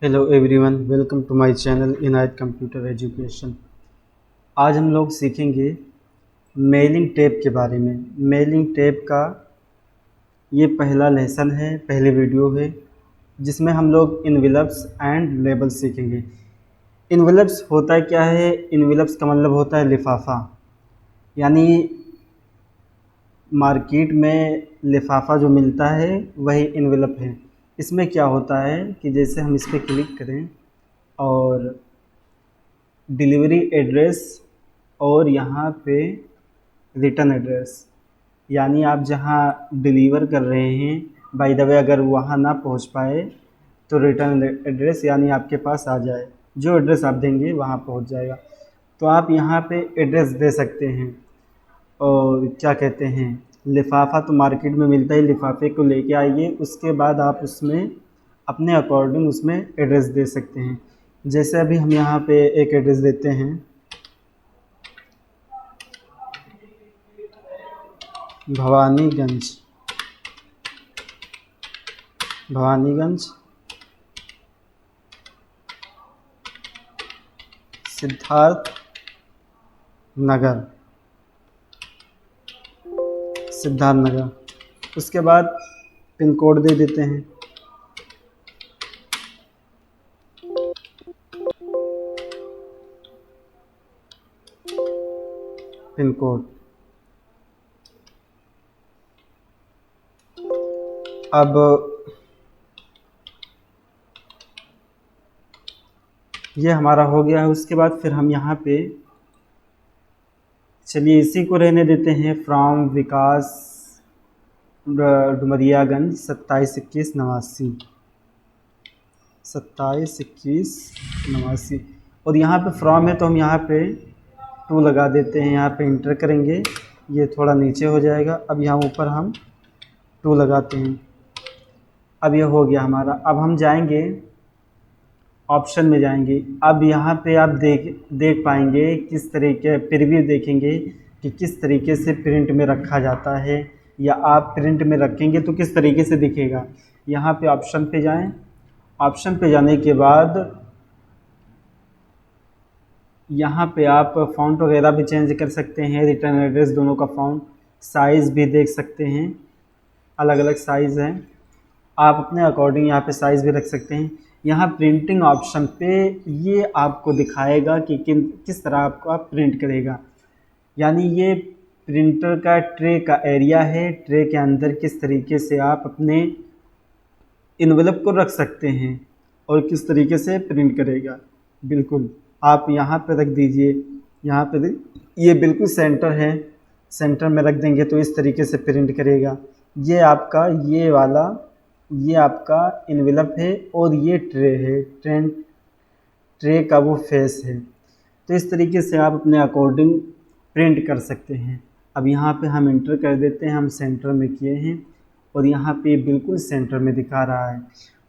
Hello everyone, welcome to my channel Inayat computer education. आज हम लोग सीखेंगे मेलिंग टैब के बारे में। मेलिंग टैब का ये पहला लेसन है, पहले वीडियो है जिसमें हम लोग इनवेलप्स एंड लेबल्स सीखेंगे। इनवेलप्स होता क्या है? इनवेलप्स का मतलब होता है लिफाफा। यानी मार्केट में लिफाफा जो मिलता है वही इनवेलप है। इसमें क्या होता है कि जैसे हम इस पर क्लिक करें और डिलीवरी एड्रेस और यहाँ पे रिटर्न एड्रेस, यानी आप जहाँ डिलीवर कर रहे हैं बाय द वे अगर वहाँ ना पहुँच पाए तो रिटर्न एड्रेस यानी आपके पास आ जाए, जो एड्रेस आप देंगे वहाँ पहुँच जाएगा। तो आप यहाँ पे एड्रेस दे सकते हैं। और क्या कहते हैं, लिफाफा तो मार्केट में मिलता है, लिफाफे को लेके आइए, उसके बाद आप उसमें अपने अकॉर्डिंग उसमें एड्रेस दे सकते हैं। जैसे अभी हम यहाँ पे एक एड्रेस देते हैं, भवानीगंज, भवानीगंज सिद्धार्थ नगर, सिद्धार्थ नगर। उसके बाद पिन कोड दे देते हैं, पिन कोड। अब ये हमारा हो गया है। उसके बाद फिर हम यहाँ पे चलिए इसी को रहने देते हैं, फ्रॉम विकास डुमरियागंज 2721 89, 2721 89। और यहाँ पे फ्रॉम है तो हम यहाँ पे 2 लगा देते हैं, यहाँ पे इंटर करेंगे, ये थोड़ा नीचे हो जाएगा। अब यहाँ ऊपर हम 2 लगाते हैं। अब ये हो गया हमारा। अब हम जाएंगे ऑप्शन में जाएंगे। अब यहाँ पे आप देख पाएंगे किस तरीके प्रीव्यू देखेंगे कि किस तरीके से प्रिंट में रखा जाता है, या आप प्रिंट में रखेंगे तो किस तरीके से दिखेगा। यहाँ पे ऑप्शन पे जाएं। ऑप्शन पे जाने के बाद यहाँ पे आप फ़ॉन्ट वगैरह भी चेंज कर सकते हैं, रिटर्न एड्रेस दोनों का फ़ॉन्ट, साइज़ भी देख सकते हैं, अलग अलग साइज़ हैं। आप अपने अकॉर्डिंग यहाँ पे साइज़ भी रख सकते हैं। यहाँ प्रिंटिंग ऑप्शन पे ये आपको दिखाएगा कि किस तरह आपको आप प्रिंट करेगा। यानी ये प्रिंटर का ट्रे का एरिया है, ट्रे के अंदर किस तरीके से आप अपने इन्वेलप को रख सकते हैं और किस तरीके से प्रिंट करेगा। बिल्कुल आप यहाँ पे रख दीजिए, यहाँ पे ये बिल्कुल सेंटर है, सेंटर में रख देंगे तो इस तरीके से प्रिंट करेगा। ये आपका ये वाला ये आपका इन्वेलप है और ये ट्रे है, ट्रे का वो फेस है। तो इस तरीके से आप अपने अकॉर्डिंग प्रिंट कर सकते हैं। अब यहाँ पे हम इंटर कर देते हैं, हम सेंटर में किए हैं और यहाँ पे बिल्कुल सेंटर में दिखा रहा है।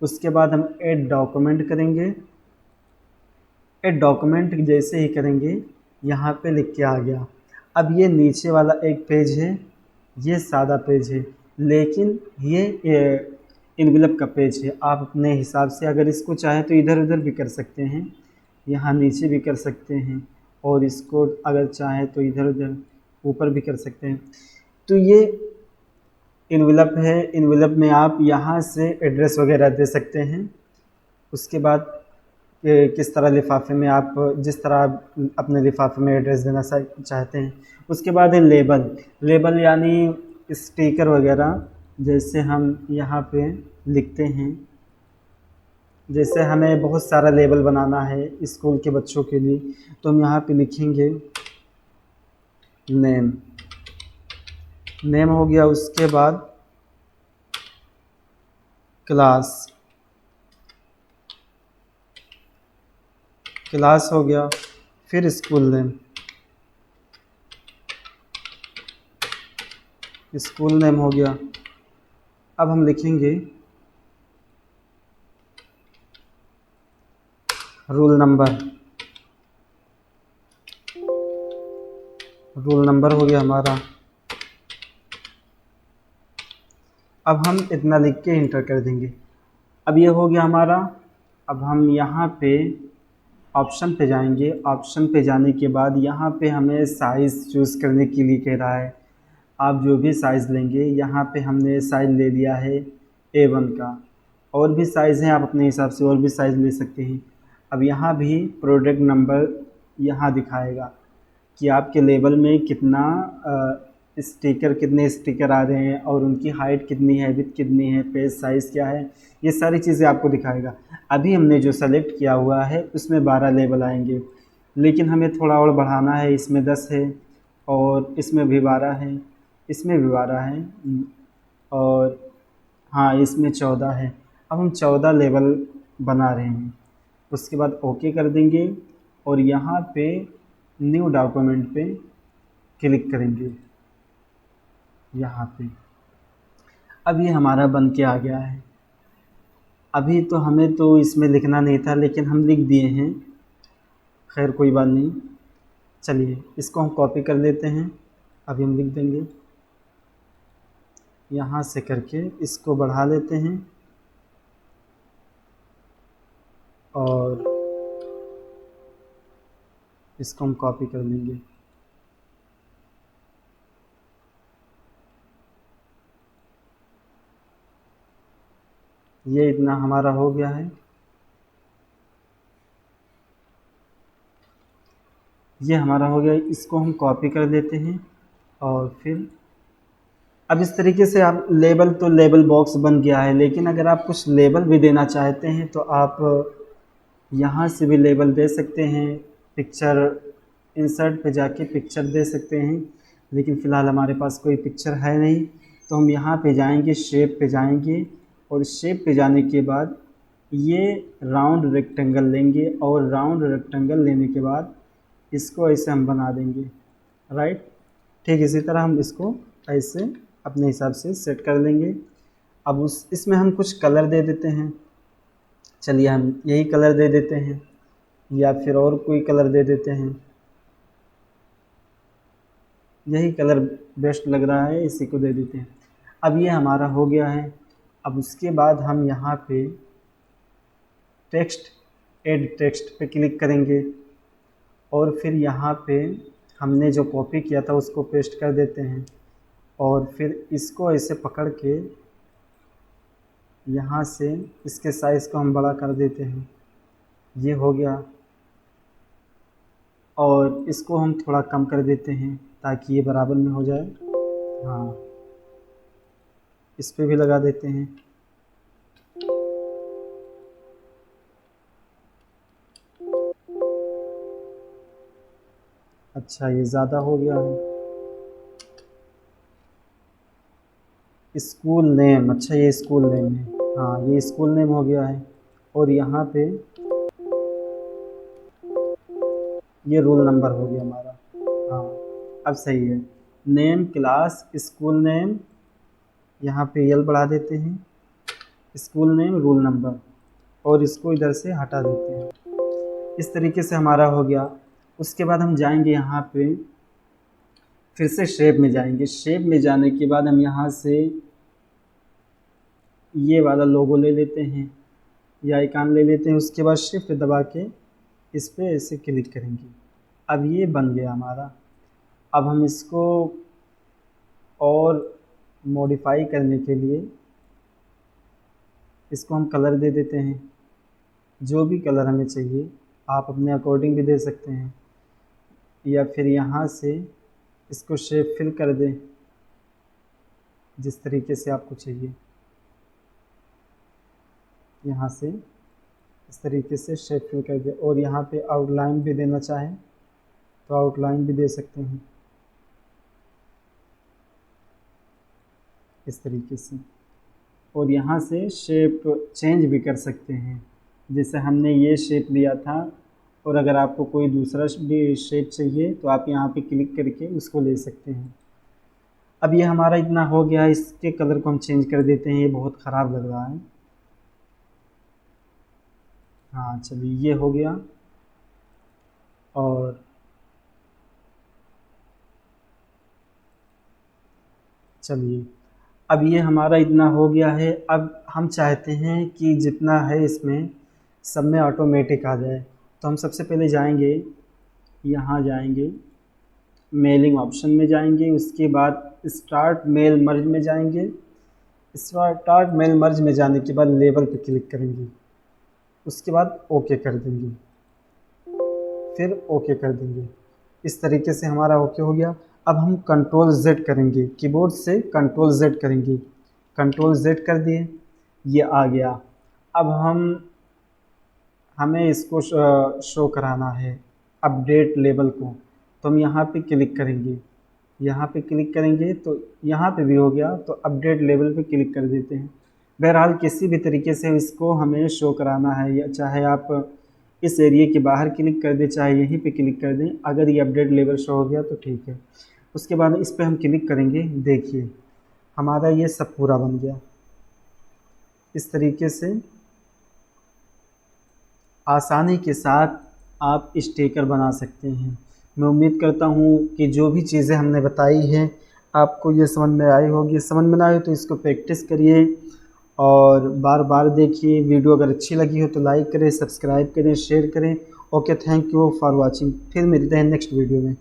उसके बाद हम ऐड डॉक्यूमेंट करेंगे। ऐड डॉक्यूमेंट जैसे ही करेंगे यहाँ पे लिख के आ गया। अब ये नीचे वाला एक पेज है, ये सादा पेज है, लेकिन ये इन्वेलप का पेज है। आप अपने हिसाब से अगर इसको चाहें तो इधर उधर भी कर सकते हैं, यहाँ नीचे भी कर सकते हैं, और इसको अगर चाहें तो इधर उधर ऊपर भी कर सकते हैं। तो ये इन्वेलप है। इन्वेलप में आप यहाँ से एड्रेस वगैरह दे सकते हैं। उसके बाद किस तरह लिफाफे में आप जिस तरह आप अपने लिफाफे में एड्रेस देना चाहते हैं। उसके बाद है लेबल। लेबल यानी स्टिकर वगैरह, जैसे हम यहाँ पे लिखते हैं, जैसे हमें बहुत सारा लेबल बनाना है स्कूल के बच्चों के लिए, तो हम यहाँ पे लिखेंगे नेम। नेम हो गया। उसके बाद क्लास, क्लास हो गया। फिर स्कूल नेम, स्कूल नेम हो गया। अब हम लिखेंगे रोल नंबर, रोल नंबर हो गया हमारा। अब हम इतना लिख के इंटर कर देंगे। अब ये हो गया हमारा। अब हम यहाँ पे ऑप्शन पे जाएंगे। ऑप्शन पे जाने के बाद यहाँ पे हमें साइज़ चूज़ करने के लिए कह रहा है। आप जो भी साइज़ लेंगे, यहाँ पे हमने साइज़ ले लिया है A1 का। और भी साइज़ हैं, आप अपने हिसाब से और भी साइज़ ले सकते हैं। अब यहाँ भी प्रोडक्ट नंबर यहाँ दिखाएगा कि आपके लेबल में कितना स्टिकर, कितने स्टिकर आ रहे हैं और उनकी हाइट कितनी है, विड्थ कितनी है, पेज साइज़ क्या है, ये सारी चीज़ें आपको दिखाएगा। अभी हमने जो सेलेक्ट किया हुआ है उसमें 12 लेबल आएंगे, लेकिन हमें थोड़ा और बढ़ाना है। इसमें 10 है और इसमें भी 12 है, इसमें भी 12 है और हाँ इसमें 14 है। अब हम 14 लेबल बना रहे हैं। उसके बाद ओके कर देंगे और यहाँ पे न्यू डॉक्यूमेंट पे क्लिक करेंगे यहाँ पे। अब ये हमारा बन के आ गया है। अभी तो हमें तो इसमें लिखना नहीं था, लेकिन हम लिख दिए हैं। खैर कोई बात नहीं, चलिए इसको हम कॉपी कर लेते हैं। अभी हम लिख देंगे यहाँ से करके, इसको बढ़ा लेते हैं और इसको हम कॉपी कर लेंगे। ये इतना हमारा हो गया है। ये हमारा हो गया, इसको हम कॉपी कर देते हैं और फिर अब इस तरीके से आप लेबल, तो लेबल बॉक्स बन गया है। लेकिन अगर आप कुछ लेबल भी देना चाहते हैं तो आप यहाँ से भी लेबल दे सकते हैं। पिक्चर इंसर्ट पे जाके पिक्चर दे सकते हैं, लेकिन फ़िलहाल हमारे पास कोई पिक्चर है नहीं, तो हम यहाँ पे जाएंगे, शेप पे जाएंगे और शेप पे जाने के बाद ये राउंड रेक्टेंगल लेंगे और राउंड रेक्टेंगल लेने के बाद इसको ऐसे हम बना देंगे, राइट। ठीक इसी तरह हम इसको ऐसे अपने हिसाब से सेट कर लेंगे। अब इसमें हम कुछ कलर दे देते हैं। चलिए हम यही कलर दे देते हैं या फिर और कोई कलर दे देते हैं। यही कलर बेस्ट लग रहा है, इसी को दे देते हैं। अब ये हमारा हो गया है। अब उसके बाद हम यहाँ पे टेक्स्ट, ऐड टेक्स्ट पे क्लिक करेंगे और फिर यहाँ पे हमने जो कॉपी किया था उसको पेस्ट कर देते हैं और फिर इसको ऐसे पकड़ के यहाँ से इसके साइज़ को हम बड़ा कर देते हैं। ये हो गया और इसको हम थोड़ा कम कर देते हैं ताकि ये बराबर में हो जाए। हाँ, इस पे भी लगा देते हैं। अच्छा ये ज़्यादा हो गया है। स्कूल नेम, अच्छा ये स्कूल नेम है। हाँ ये स्कूल नेम हो गया है और यहाँ पे ये रोल नंबर हो गया हमारा। हाँ अब सही है। नेम, क्लास, स्कूल नेम, यहाँ पे यल बढ़ा देते हैं, स्कूल नेम, रोल नंबर और इसको इधर से हटा देते हैं। इस तरीके से हमारा हो गया। उसके बाद हम जाएंगे यहाँ पे, फिर से शेप में जाएंगे। शेप में जाने के बाद हम यहाँ से ये वाला लोगो ले लेते हैं या आइकन ले लेते हैं। उसके बाद शिफ्ट दबा के इस पर ऐसे क्लिक करेंगे। अब ये बन गया हमारा। अब हम इसको और मॉडिफाई करने के लिए इसको हम कलर दे देते हैं, जो भी कलर हमें चाहिए। आप अपने अकॉर्डिंग भी दे सकते हैं या फिर यहाँ से इसको शेप फिल कर दें जिस तरीके से आपको चाहिए। यहाँ से इस तरीके से शेप फिल कर दे और यहाँ पे आउटलाइन भी देना चाहें तो आउटलाइन भी दे सकते हैं इस तरीके से। और यहाँ से शेप चेंज भी कर सकते हैं, जैसे हमने ये शेप लिया था और अगर आपको कोई दूसरा भी शेप चाहिए तो आप यहाँ पे क्लिक करके उसको ले सकते हैं। अब ये हमारा इतना हो गया, इसके कलर को हम चेंज कर देते हैं, ये बहुत ख़राब लग रहा है। हाँ चलिए ये हो गया। और चलिए अब ये हमारा इतना हो गया है। अब हम चाहते हैं कि जितना है इसमें सब में ऑटोमेटिक आ जाए। तो हम सबसे पहले जाएंगे, यहाँ जाएंगे, मेलिंग ऑप्शन में जाएंगे, उसके बाद स्टार्ट मेल मर्ज में जाएंगे। स्टार्ट मेल मर्ज में जाने के बाद लेबल पे क्लिक करेंगे, उसके बाद ओके कर देंगे, फिर ओके कर देंगे। इस तरीके से हमारा ओके हो गया। अब हम कंट्रोल Z करेंगे, कीबोर्ड से कंट्रोल Z करेंगे, कंट्रोल Z कर दिए, ये आ गया। अब हमें इसको शो कराना है अपडेट लेबल को, तो हम यहाँ पे क्लिक करेंगे, यहाँ पे क्लिक करेंगे तो यहाँ पे भी हो गया, तो अपडेट लेवल पे क्लिक कर देते हैं। बहरहाल किसी भी तरीके से इसको हमें शो कराना है, या चाहे आप इस एरिया के बाहर क्लिक कर दें, चाहे यहीं पे क्लिक कर दें, अगर ये अपडेट लेवल शो हो गया तो ठीक है। उसके बाद इस पर हम क्लिक करेंगे, देखिए हमारा ये सब पूरा बन गया। इस तरीके से आसानी के साथ आप स्टिकर बना सकते हैं। मैं उम्मीद करता हूँ कि जो भी चीज़ें हमने बताई हैं आपको ये समझ में आई होगी। समझ में ना आए तो इसको प्रैक्टिस करिए और बार बार देखिए। वीडियो अगर अच्छी लगी हो तो लाइक करें, सब्सक्राइब करें, शेयर करें। Okay, thank you for watching. फिर मिलते हैं नेक्स्ट वीडियो में।